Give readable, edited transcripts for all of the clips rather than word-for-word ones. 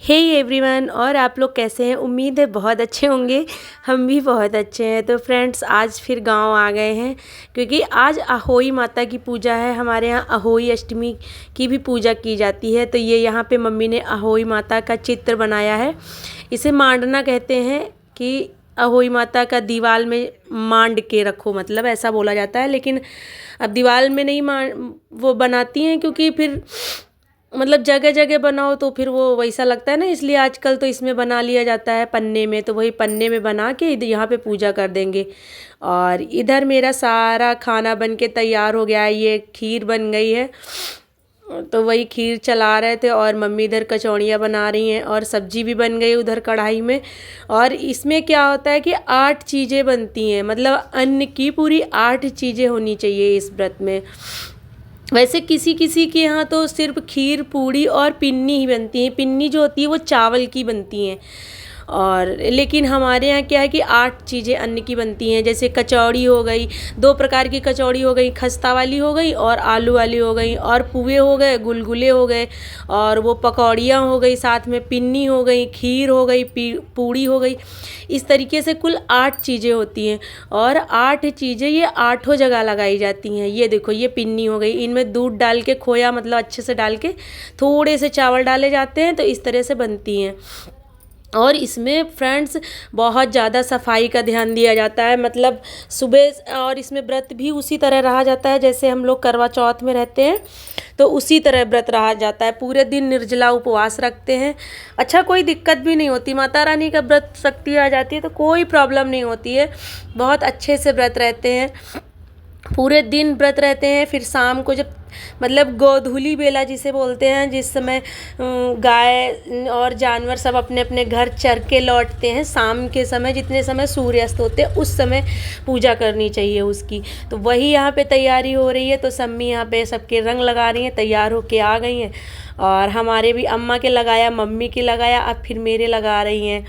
Hey everyone, और आप लोग कैसे हैं? उम्मीद है बहुत अच्छे होंगे। हम भी बहुत अच्छे हैं। तो फ्रेंड्स, आज फिर गांव आ गए हैं क्योंकि आज अहोई माता की पूजा है। हमारे यहाँ अहोई अष्टमी की भी पूजा की जाती है। तो ये यहाँ पे मम्मी ने अहोई माता का चित्र बनाया है। इसे मांडना कहते हैं कि अहोई माता का दीवार में मांड के रखो, मतलब ऐसा बोला जाता है। लेकिन अब दीवार में नहीं वो बनाती हैं क्योंकि फिर मतलब जगह जगह बनाओ तो फिर वो वैसा लगता है ना, इसलिए आजकल तो इसमें बना लिया जाता है पन्ने में। तो वही पन्ने में बना के यहाँ पे पूजा कर देंगे। और इधर मेरा सारा खाना बन के तैयार हो गया है। ये खीर बन गई है, तो वही खीर चला रहे थे। और मम्मी इधर कचौड़ियाँ बना रही हैं और सब्जी भी बन गई उधर कढ़ाई में। और इसमें क्या होता है कि 8 चीज़ें बनती हैं, मतलब अन्न की पूरी 8 चीज़ें होनी चाहिए इस व्रत में। वैसे किसी किसी के यहाँ तो सिर्फ खीर पूड़ी और पिन्नी ही बनती है। पिन्नी जो होती है वो चावल की बनती हैं। और लेकिन हमारे यहाँ क्या है कि 8 चीज़ें अन्न की बनती हैं। जैसे कचौड़ी हो गई, 2 प्रकार की कचौड़ी हो गई, खस्ता वाली हो गई और आलू वाली हो गई। और पुए हो गए, गुलगुले हो गए, और वो पकौड़ियाँ हो गई, साथ में पिन्नी हो गई, खीर हो गई, पूड़ी हो गई। इस तरीके से कुल 8 चीज़ें होती हैं। और 8 चीज़ें ये 8 जगह लगाई जाती हैं। ये देखो, ये पिन्नी हो गई, इनमें दूध डाल के, खोया मतलब अच्छे से डाल के, थोड़े से चावल डाले जाते हैं, तो इस तरह से बनती हैं। और इसमें फ्रेंड्स बहुत ज़्यादा सफाई का ध्यान दिया जाता है। मतलब सुबह, और इसमें व्रत भी उसी तरह रहा जाता है जैसे हम लोग करवा चौथ में रहते हैं, तो उसी तरह व्रत रहा जाता है। पूरे दिन निर्जला उपवास रखते हैं। अच्छा, कोई दिक्कत भी नहीं होती। माता रानी का व्रत शक्ति आ जाती है तो कोई प्रॉब्लम नहीं होती है। बहुत अच्छे से व्रत रहते हैं, पूरे दिन व्रत रहते हैं। फिर शाम को जब मतलब गोधूली बेला जिसे बोलते हैं, जिस समय गाय और जानवर सब अपने अपने घर चर के लौटते हैं, शाम के समय जितने समय सूर्यास्त होते हैं उस समय पूजा करनी चाहिए उसकी। तो वही यहाँ पे तैयारी हो रही है। तो सम्मी यहाँ पे सबके रंग लगा रही हैं, तैयार होके आ गई हैं। और हमारे भी अम्मा के लगाया, मम्मी के लगाया, अब फिर मेरे लगा रही हैं।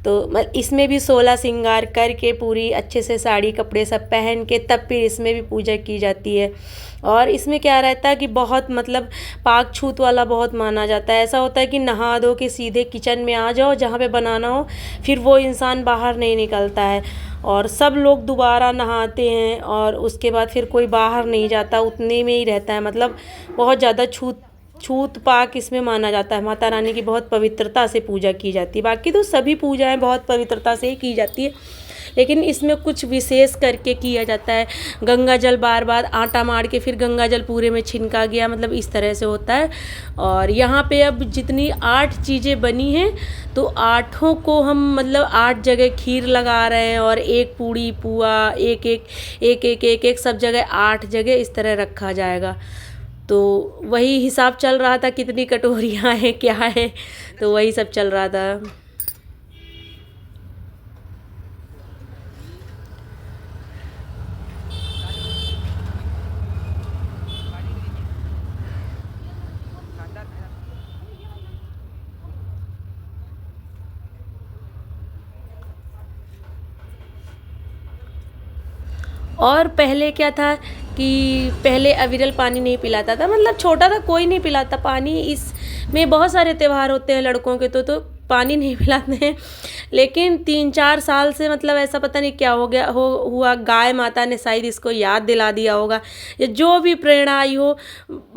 तो इसमें भी 16 श्रृंगार करके पूरी अच्छे से साड़ी कपड़े सब पहन के तब फिर इसमें भी पूजा की जाती है। और इसमें क्या रहता है कि बहुत मतलब पाक छूत वाला बहुत माना जाता है। ऐसा होता है कि नहा धो के सीधे किचन में आ जाओ, जहाँ पे बनाना हो, फिर वो इंसान बाहर नहीं निकलता है। और सब लोग दोबारा नहाते हैं और उसके बाद फिर कोई बाहर नहीं जाता, उतने में ही रहता है। मतलब बहुत ज़्यादा छूत पाक इसमें माना जाता है। माता रानी की बहुत पवित्रता से पूजा की जाती है। बाकी तो सभी पूजाएं बहुत पवित्रता से ही की जाती है, लेकिन इसमें कुछ विशेष करके किया जाता है। गंगा जल बार बार आटा मार के फिर गंगा जल पूरे में छिनका गया, मतलब इस तरह से होता है। और यहाँ पे अब जितनी 8 चीज़ें बनी हैं, तो 8 को हम मतलब 8 जगह खीर लगा रहे हैं। और एक पूड़ी पुआ एक एक एक एक एक एक सब जगह 8 जगह इस तरह रखा जाएगा। तो वही हिसाब चल रहा था, कितनी कटोरियाँ हैं क्या है, तो वही सब चल रहा था। और पहले क्या था कि पहले अविरल पानी नहीं पिलाता था, मतलब छोटा था कोई नहीं पिलाता पानी। इसमें बहुत सारे त्यौहार होते हैं लड़कों के, तो पानी नहीं पिलाते हैं। लेकिन 3-4 साल से मतलब ऐसा पता नहीं क्या हो गया हुआ, गाय माता ने शायद इसको याद दिला दिया होगा, या जो भी प्रेरणा आई हो,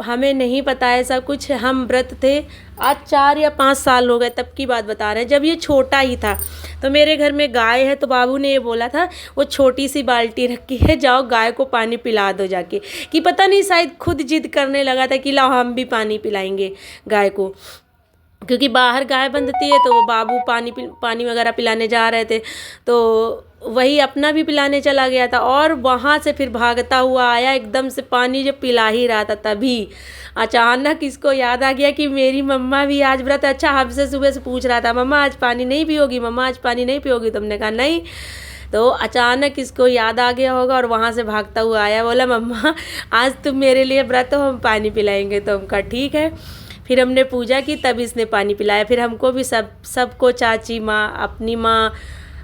हमें नहीं पता है। ऐसा कुछ हम व्रत थे, आज 4 या 5 साल हो गए, तब की बात बता रहे हैं। जब ये छोटा ही था तो मेरे घर में गाय है, तो बाबू ने ये बोला था वो छोटी सी बाल्टी रखी है, जाओ गाय को पानी पिला दो जाके। कि पता नहीं शायद खुद जिद करने लगा था कि लाओ हम भी पानी पिलाएंगे गाय को, क्योंकि बाहर गाय बंधती है। तो वो बाबू पानी वगैरह पिलाने जा रहे थे, तो वही अपना भी पिलाने चला गया था। और वहाँ से फिर भागता हुआ आया, एकदम से पानी जब पिला ही रहा था, तभी अचानक इसको याद आ गया कि मेरी मम्मा भी आज व्रत। अच्छा, हमसे सुबह से पूछ रहा था, मम्मा आज पानी नहीं पियोगी, मम्मा आज पानी नहीं पियोगी? तुमने कहा नहीं। तो अचानक इसको याद आ गया होगा और वहाँ से भागता हुआ आया, बोला मम्मा आज तुम मेरे लिए व्रत हो, हम पानी पिलाएंगे। तो हम कहा ठीक है। फिर हमने पूजा की, तब इसने पानी पिलाया। फिर हमको भी सबको, चाची माँ, अपनी माँ,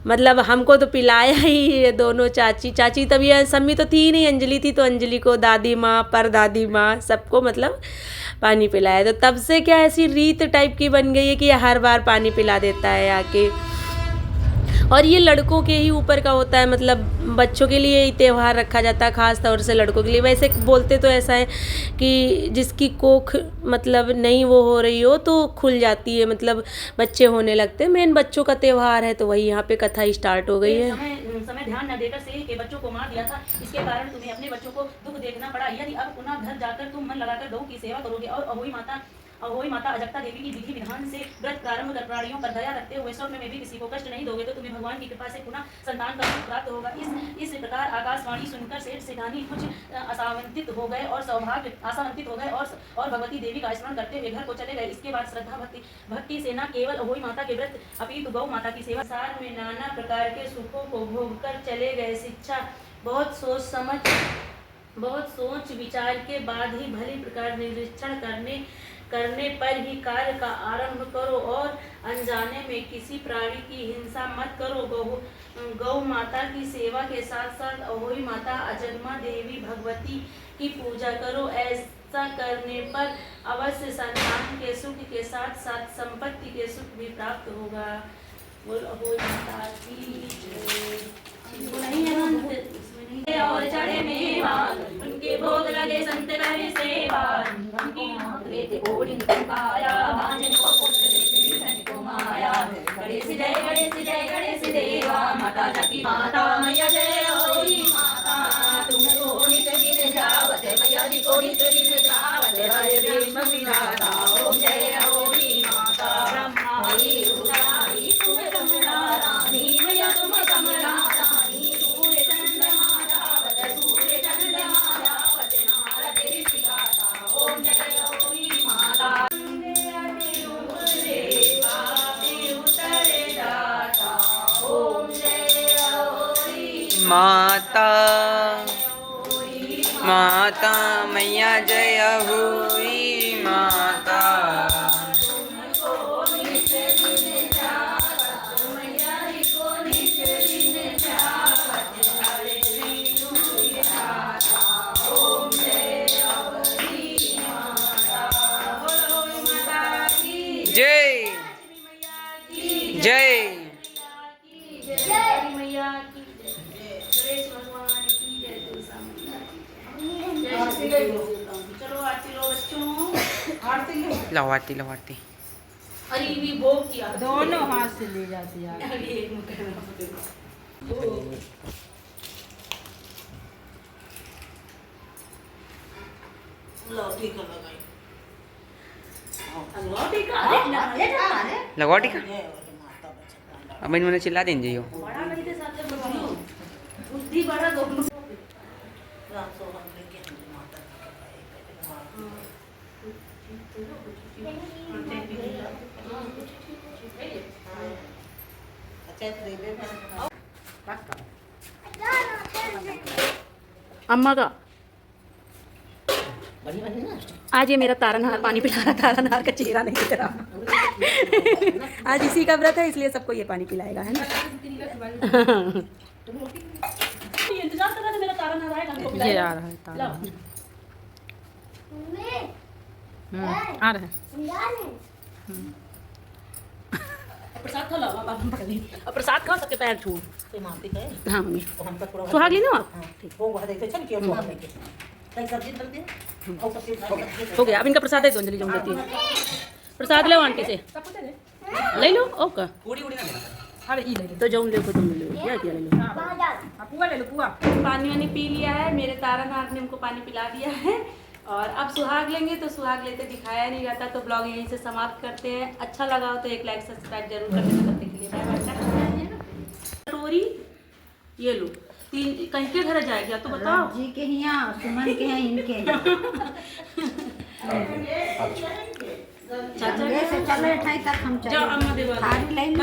मतलब हमको तो पिलाया ही ये दोनों चाची तभी सम्मी तो थी ही नहीं, अंजलि थी, तो अंजलि को दादी माँ परदादी माँ सबको मतलब पानी पिलाया। तो तब से क्या ऐसी रीत टाइप की बन गई है कि हर बार पानी पिला देता है आके। और ये लड़कों के ही ऊपर का होता है, मतलब बच्चों के लिए ही त्यौहार रखा जाता है, ख़ास तौर से लड़कों के लिए। वैसे बोलते तो ऐसा है कि जिसकी कोख मतलब नहीं वो हो रही हो तो खुल जाती है, मतलब बच्चे होने लगते हैं। मेन बच्चों का त्यौहार है, तो वही यहाँ पे कथा स्टार्ट हो गई है। समय ध्यान न देकर से के बच्चों को मार दिया था, इसके कारण तुम्हें अपने बच्चों को दुख देखना पड़ा। यदि अब पुनः घर जाकर तुम मन लगाकर गौ की सेवा करोगे और अहोई माता अजक्ता देवी की विधि विधान से व्रत प्रारंभ कर प्राणियों पर दया रखते हुए स्वप्न में भी किसी को कष्ट नहीं दोगे तो तुम्हें भगवान की कृपा से पुनः संतान का सुख प्राप्त होगा। इस प्रकार आकाशवाणी सुनकर सेठ सेठानी कुछ आशान्वित हो गए और भगवती देवी का स्मरण करते हुए घर को चले गए। इसके बाद श्रद्धा भक्ति से न केवल अहोई माता के व्रत अपितु गौ माता की सेवा सार में नाना प्रकार के सुखों को भोग कर चले गए। शिक्षा बहुत सोच विचार के बाद ही भली प्रकार निरीक्षण करने पर ही कार्य का आरंभ करो और अनजाने में किसी प्राणी की हिंसा मत करो। गौ माता की सेवा के साथ साथ अहोई माता अजन्मा देवी भगवती की पूजा करो। ऐसा करने पर अवश्य संतान के सुख के साथ साथ संपत्ति के सुख भी प्राप्त होगा। बोल अहोई माता की और चढ़े मेवा उनके भोग लगे संत करे सेवा। उनकी आया भांजन को पुत्र को माया। गणेश देवा माता जकी माता मैया जय अहोई माता। तुमको नित दिन जावत मैया जी को नित दिन जावत हरे प्रेम विधाता। ओम जय अहोई माता। ब्रह्माई रुद्राई तुम कमला रानी मैया तुम कमला रानी। माता मैया जय अहोई माता। जय जय चलो आरती लो बच्चों। लो आरती। अरे भी भोग किया दोनों हाथ से ले जाती है। लगवा टीका। अब मैंने चिल्ला दें जी बुद्धि बड़ा दोनों। अम्मा का आज ये मेरा तारनहार पानी पिला रहा। तारनहार का चेहरा नहीं दिख रहा। आज इसी का व्रत है, इसलिए सबको ये पानी पिलाएगा, है ना। इंतजार कर रहा था मेरा तारनहार आएगा। ये आ रहा है तारनहार। आ रहा है। प्रसाद खा लो आप पकड़ ली। अब प्रसाद खाओ सबके पैर छू। तो मारती है। हाँ मम्मी सुहाग ली ना आप। ठीक वो वहां देखते चल के वो लेके कई सब्जी डालते हैं और सब्जी हो गया। अब इनका प्रसाद है तो अंजलि जाऊँ देती है। प्रसाद लो आंटी से ले लो। ओके अरे ई ले तो जाऊँ देखो तुम ले लो। क्या ले लो। पुआ ले लो पुआ। पानी वानी पी लिया है, मेरे तारनहार ने हमको पानी पिला दिया है और अब सुहाग लेंगे। तो सुहाग लेते दिखाया नहीं जाता, तो ब्लॉग यहीं से समाप्त करते हैं। अच्छा लगा हो तो एक लाइक सब्सक्राइब जरूर करने के लिए बाय। कटोरी ये लो। तीन कहीं के घर जाएगी आप तो बताओ। जी के यहाँ सुमन के हैं इनके चाचा से चलो 28 तक हम जाओ अम्मा देवा। थारी लाइन